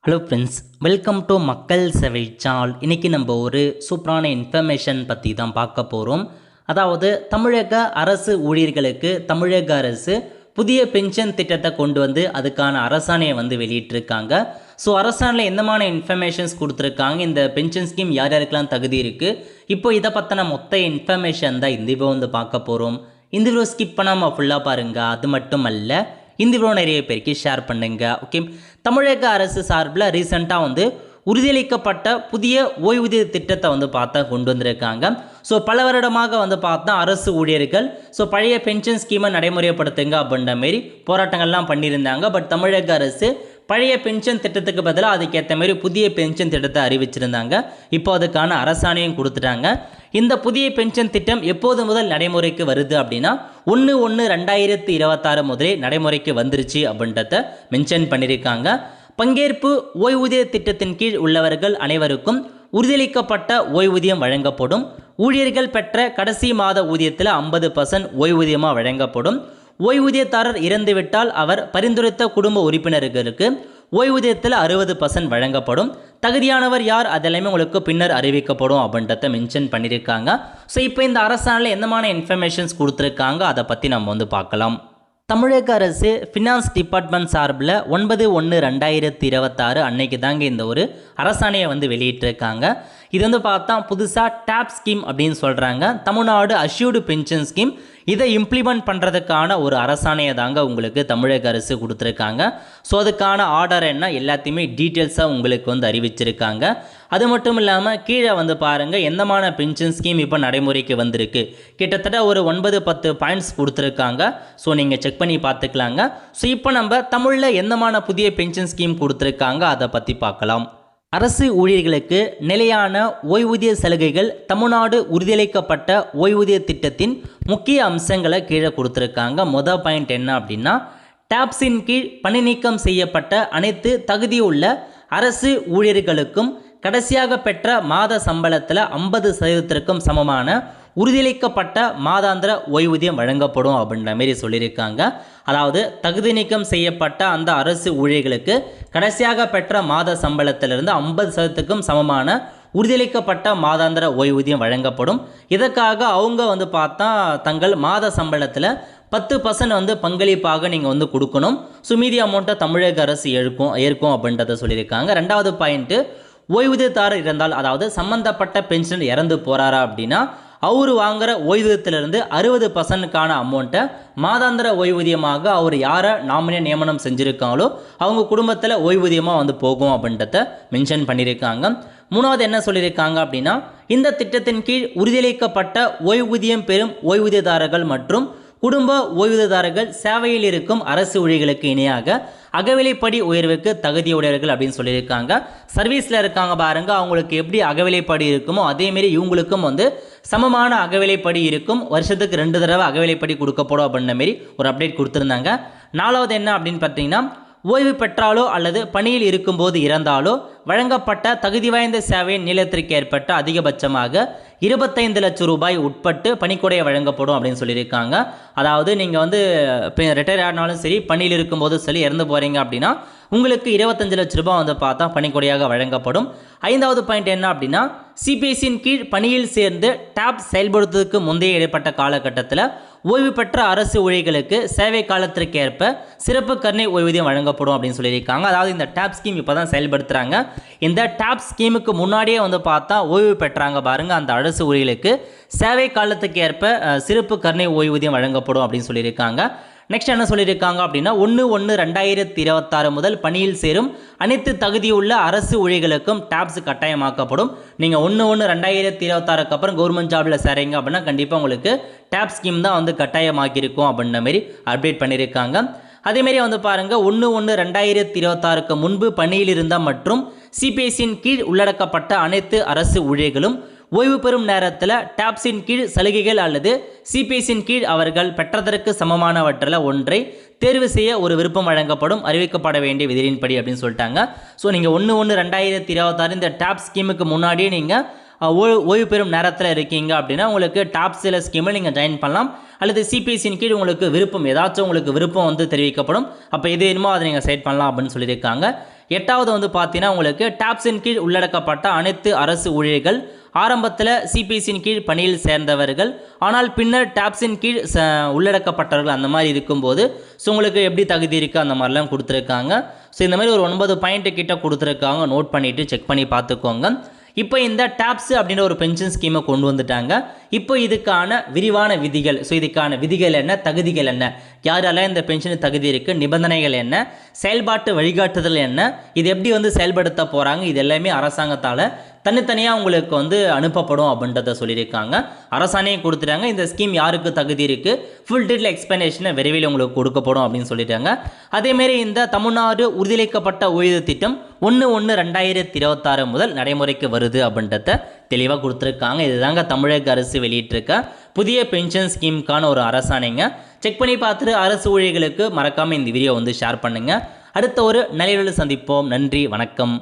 Hello friends, welcome to மக்கள் சேவை channel. இன்றைக்கி நம்ம ஒரு சூப்பரான இன்ஃபர்மேஷன் பற்றி தான் பார்க்க போகிறோம். அதாவது தமிழக அரசு ஊழியர்களுக்கு தமிழக அரசு புதிய பென்ஷன் திட்டத்தை கொண்டு வந்து அதுக்கான அரசாணையை வெளியிட்டிருக்காங்க. ஸோ அரசாணையில் எந்தமான இன்ஃபர்மேஷன்ஸ் கொடுத்துருக்காங்க, இந்த பென்ஷன் ஸ்கீம் யார் யாருக்கெல்லாம் தகுதி இருக்குது, இப்போ இதை பற்றின மொத்த இன்ஃபர்மேஷன் தான் இந்த வீடியோ பார்க்க போகிறோம். இந்த வீடியோ ஸ்கிப் பண்ணாமல் ஃபுல்லாக பாருங்கள். அது மட்டும் அல்ல, இந்த வீடியோ நிறைய பேருக்கு ஷேர் பண்ணுங்க. ஓகே, தமிழக அரசு சார்பில் ரீசெண்டாக உறுதியளிக்கப்பட்ட புதிய ஓய்வூதிய திட்டத்தை பார்த்தா கொண்டு வந்திருக்காங்க. ஸோ பல வருடமாக பார்த்தா அரசு ஊழியர்கள் பழைய பென்ஷன் ஸ்கீமை நடைமுறைப்படுத்துங்க அப்படின்ற மாரி போராட்டங்கள்லாம் பண்ணியிருந்தாங்க. பட் தமிழக அரசு பழைய பென்ஷன் திட்டத்துக்கு பதிலாக அதுக்கேற்ற மாதிரி புதிய பென்ஷன் திட்டத்தை அறிவிச்சிருந்தாங்க. இப்போ அதுக்கான அரசாணையும் கொடுத்துட்டாங்க. இந்த புதிய பென்ஷன் திட்டம் எப்போது முதல் நடைமுறைக்கு வருது அப்படின்னா 1/1/2026 முதலே நடைமுறைக்கு வந்துருச்சு அப்படின்றத மென்ஷன் பண்ணியிருக்காங்க. பங்கேற்பு ஓய்வூதிய திட்டத்தின் கீழ் உள்ளவர்கள் அனைவருக்கும் உறுதியளிக்கப்பட்ட ஓய்வூதியம் வழங்கப்படும். ஊழியர்கள் பெற்ற கடைசி மாத ஊதியத்தில் 50% ஓய்வூதியமாக வழங்கப்படும். ஓய்வூதியதாரர் இறந்துவிட்டால் அவர் பரிந்துரைத்த குடும்ப உறுப்பினர்களுக்கு ஓய்வூதியத்தில் 60% வழங்கப்படும். தகுதியானவர் யார் அதெல்லாமே உங்களுக்கு பின்னர் அறிவிக்கப்படும் அப்படின்றத மென்ஷன் பண்ணியிருக்காங்க. ஸோ இப்போ இந்த அரசாணையில் எந்தமான இன்ஃபர்மேஷன்ஸ் கொடுத்துருக்காங்க அதை பற்றி நம்ம பார்க்கலாம். தமிழக அரசு ஃபினான்ஸ் டிபார்ட்மெண்ட் சார்பில் 9/1/2026 அன்னைக்கு தாங்க இந்த ஒரு அரசாணையை வெளியிட்டிருக்காங்க. இது பார்த்தா புதுசாக டேப் ஸ்கீம் அப்படின்னு சொல்கிறாங்க, தமிழ்நாடு அஷ்யூர்டு பென்ஷன் ஸ்கீம். இதை இம்ப்ளிமெண்ட் பண்ணுறதுக்கான ஒரு அரசாணையை தாங்க உங்களுக்கு தமிழக அரசு கொடுத்துருக்காங்க. ஸோ அதுக்கான ஆர்டர் என்ன எல்லாத்தையுமே டீட்டெயில்ஸாக உங்களுக்கு அறிவிச்சிருக்காங்க. அது மட்டும் இல்லாமல் கீழே பாருங்கள் எந்தமான பென்ஷன் ஸ்கீம் இப்போ நடைமுறைக்கு வந்திருக்கு. கிட்டத்தட்ட ஒரு 9-10 பாயிண்ட்ஸ் கொடுத்துருக்காங்க. ஸோ நீங்கள் செக் பண்ணி பார்த்துக்கலாங்க. ஸோ இப்போ நம்ம தமிழில் எந்தமான புதிய பென்ஷன் ஸ்கீம் கொடுத்துருக்காங்க அதை பற்றி பார்க்கலாம். அரசு ஊழியர்களுக்கு நிலையான ஓய்வூதிய சலுகைகள் தமிழ்நாடு உறுதியளிக்கப்பட்ட ஓய்வூதிய திட்டத்தின் முக்கிய அம்சங்களை கீழே கொடுத்துருக்காங்க. மொதல் பாயிண்ட் என்ன அப்படின்னா, டாப்ஸின் கீழ் பணி நீக்கம் செய்யப்பட்ட அனைத்து தகுதியுள்ள அரசு ஊழியர்களுக்கும் கடைசியாக பெற்ற மாத சம்பளத்தில் 50% சமமான உறுதியளிக்கப்பட்ட மாதாந்திர ஓய்வூதியம் வழங்கப்படும் அப்படின்ற மாரி சொல்லியிருக்காங்க. அதாவது தகுதி நீக்கம் செய்யப்பட்ட அந்த அரசு ஊழியர்களுக்கு கடைசியாக பெற்ற மாத சம்பளத்திலிருந்து 50%க்கும் சமமான உறுதியளிக்கப்பட்ட மாதாந்திர ஓய்வூதியம் வழங்கப்படும். இதற்காக அவங்க பார்த்தா தங்கள் மாத சம்பளத்தில் 10% பங்களிப்பாக நீங்கள் கொடுக்கணும். ஸோ மீதி அமௌண்ட்டை தமிழக அரசு ஏற்கும் அப்படின்றத சொல்லியிருக்காங்க. ரெண்டாவது பாயிண்ட்டு, ஓய்வூதியதாரர் இருந்தால், அதாவது சம்பந்தப்பட்ட பென்ஷன் இறந்து போகிறாரா அப்படின்னா அவர் வாங்குகிற ஓய்வூதியத்திலிருந்து 60%க்கான அமௌண்ட்டை மாதாந்திர ஓய்வூதியமாக அவர் யாரை நாமினே நியமனம் செஞ்சுருக்காங்களோ அவங்க குடும்பத்தில் ஓய்வூதியமாக போகும் அப்படின்றத மென்ஷன் பண்ணியிருக்காங்க. மூணாவது என்ன சொல்லியிருக்காங்க அப்படின்னா, இந்த திட்டத்தின் கீழ் உறுதியளிக்கப்பட்ட ஓய்வூதியம் பெறும் ஓய்வூதியதாரர்கள் மற்றும் குடும்ப ஓய்வூதியதாரர்கள் சேவையில் இருக்கும் அரசு ஊழியர்களுக்கு இணையாக அகவிலைப்படி உயர்வுக்கு தகுதியுடையவர்கள் அப்படின்னு சொல்லியிருக்காங்க. சர்வீஸில் இருக்காங்க பாருங்க, அவங்களுக்கு எப்படி அகவிலைப்படி இருக்குமோ அதேமாரி இவங்களுக்கும் சமமான அகவிலைப்படி இருக்கும். வருஷத்துக்கு 2 தடவை அகவிலைப்படி கொடுக்கப்படும் அப்படின்ற மாரி ஒரு அப்டேட் கொடுத்துருந்தாங்க. நாலாவது என்ன அப்படின்னு பார்த்தீங்கன்னா, ஓய்வு பெற்றாலோ அல்லது பணியில் இருக்கும்போது இறந்தாலோ வழங்கப்பட்ட தகுதி வாய்ந்த சேவையின் நீளத்திற்கு ஏற்பட்ட அதிகபட்சமாக 25 லட்சம் ரூபாய் உட்பட்டு பணிக்கொடை வழங்கப்படும் அப்படின்னு சொல்லியிருக்காங்க. அதாவது நீங்கள் ரிட்டையர் ஆனாலும் சரி, பணியில் இருக்கும்போது சரி, இறந்து போகிறீங்க அப்படின்னா உங்களுக்கு 25 லட்ச ரூபாய் பார்த்தா பணிக்கொடையாக வழங்கப்படும். ஐந்தாவது பாயிண்ட் என்ன அப்படின்னா, சிபிஎஸ்சியின் கீழ் பணியில் சேர்ந்து டேப் செயல்படுத்துவதற்கு முந்தைய இடைப்பட்ட காலகட்டத்தில் ஓய்வு பெற்ற அரசு ஊழியர்களுக்கு சேவை காலத்திற்கு ஏற்ப சிறப்பு கருணை ஓய்வூதியம் வழங்கப்படும் அப்படின்னு சொல்லியிருக்காங்க. அதாவது இந்த டேப் ஸ்கீம் இப்போ தான் செயல்படுத்துகிறாங்க. இந்த டேப் ஸ்கீமுக்கு முன்னாடியே பார்த்தா ஓய்வு பெற்றாங்க பாருங்கள், அந்த அரசு ஊழியர்களுக்கு சேவை காலத்துக்கு ஏற்ப சிறப்பு கருணை ஓய்வூதியம் வழங்கப்படும் அப்படின்னு சொல்லியிருக்காங்க. நெக்ஸ்ட் என்ன சொல்லியிருக்காங்க அப்படின்னா, 1/1/2026 முதல் பணியில் சேரும் அனைத்து தகுதியுள்ள அரசு ஊழியர்களுக்கும் டேப்ஸ் கட்டாயமாக்கப்படும். நீங்கள் 1/1/2026 அப்புறம் கவர்மெண்ட் ஜாபில் சேரீங்க அப்படின்னா கண்டிப்பாக உங்களுக்கு டேப் ஸ்கீம் தான் கட்டாயமாக்கியிருக்கும் அப்படின்ற மாரி அப்டேட் பண்ணியிருக்காங்க. அதேமாரி பாருங்கள், 1/1/2026 முன்பு பணியில் இருந்த மற்றும் சிபிஎஸ்சியின் கீழ் உள்ளடக்கப்பட்ட அனைத்து அரசு ஊழியர்களும் ஓய்வு பெறும் நேரத்தில் டாப்ஸின் கீழ் சலுகைகள் அல்லது சிபிஎஸ்சியின் கீழ் அவர்கள் பெற்றதற்கு சமமானவற்றில் ஒன்றை தேர்வு செய்ய ஒரு விருப்பம் வழங்கப்படும், அறிவிக்கப்பட வேண்டிய விதியின்படி அப்படின்னு சொல்லிட்டாங்க. ஸோ நீங்கள் 1/1/2026 இந்த டாப் ஸ்கீமுக்கு முன்னாடியே நீங்கள் ஓய்வு பெறும் நேரத்தில் இருக்கீங்க அப்படின்னா உங்களுக்கு டாப் சில ஸ்கீமில் நீங்கள் ஜாயின் பண்ணலாம். அல்லது சிபிஎஸ்சியின் கீழ் உங்களுக்கு விருப்பம் ஏதாச்சும் உங்களுக்கு விருப்பம் தெரிவிக்கப்படும். அப்போ எது வேணுமோ அதை நீங்கள் செலக்ட் பண்ணலாம் அப்படின்னு சொல்லியிருக்காங்க. 8வது வந்து பார்த்தீங்கன்னா உங்களுக்கு டாப்ஸின் கீழ் உள்ளடக்கப்பட்ட அனைத்து அரசு ஊழியர்கள் ஆரம்பத்தில் சிபிஎஸ்சியின் கீழ் பணியில் சேர்ந்தவர்கள் ஆனால் பின்னர் டாப்ஸின் கீழ் உள்ளடக்கப்பட்டவர்கள் அந்த மாதிரி இருக்கும்போது ஸோ உங்களுக்கு எப்படி தகுதி இருக்குது அந்த மாதிரிலாம் கொடுத்துருக்காங்க. ஸோ இந்த மாதிரி ஒரு 9 பாயிண்ட் கிட்ட கொடுத்துருக்காங்க. நோட் பண்ணிவிட்டு செக் பண்ணி பார்த்துக்கோங்க. இப்போ இந்த டாப்ஸ் அப்படின்ற ஒரு பென்ஷன் ஸ்கீமை கொண்டு வந்துட்டாங்க. இப்போ இதுக்கான விரிவான விதிகள், ஸோ இதுக்கான விதிகள் என்ன, தகுதிகள் என்ன, யாரெல்லாம் இந்த பென்ஷனுக்கு தகுதி இருக்குது, நிபந்தனைகள் என்ன, செயல்பாட்டு வழிகாட்டுதல் என்ன, இது எப்படி வந்து செயல்படுத்த போகிறாங்க, இது எல்லாமே அரசாங்கத்தால் தனித்தனியாக உங்களுக்கு வந்து அனுப்பப்படும் அப்படின்றத சொல்லியிருக்காங்க. அரசாணையை கொடுத்துட்டாங்க. இந்த ஸ்கீம் யாருக்கு தகுதி இருக்குது, ஃபுல் டீட்டெயில் எக்ஸ்பிளனேஷனை விரைவில் உங்களுக்கு கொடுக்கப்படும் அப்படின்னு சொல்லிட்டாங்க. அதேமாரி இந்த தமிழ்நாடு உறுதியளிக்கப்பட்ட ஓய்வு திட்டம் 1/1/2026 முதல் நடைமுறைக்கு வருது அப்படின்றத தெளிவாக கொடுத்துருக்காங்க. இதுதாங்க தமிழக அரசு வெளியிட்டிருக்க புதிய பென்ஷன் ஸ்கீமுக்கான ஒரு அரசாணைங்க. செக் பண்ணி பார்த்துட்டு அரசு ஊழியர்களுக்கு மறக்காமல் இந்த வீடியோ வந்து ஷேர் பண்ணுங்கள். அடுத்த ஒரு நல்ல சந்திப்போம். நன்றி, வணக்கம்.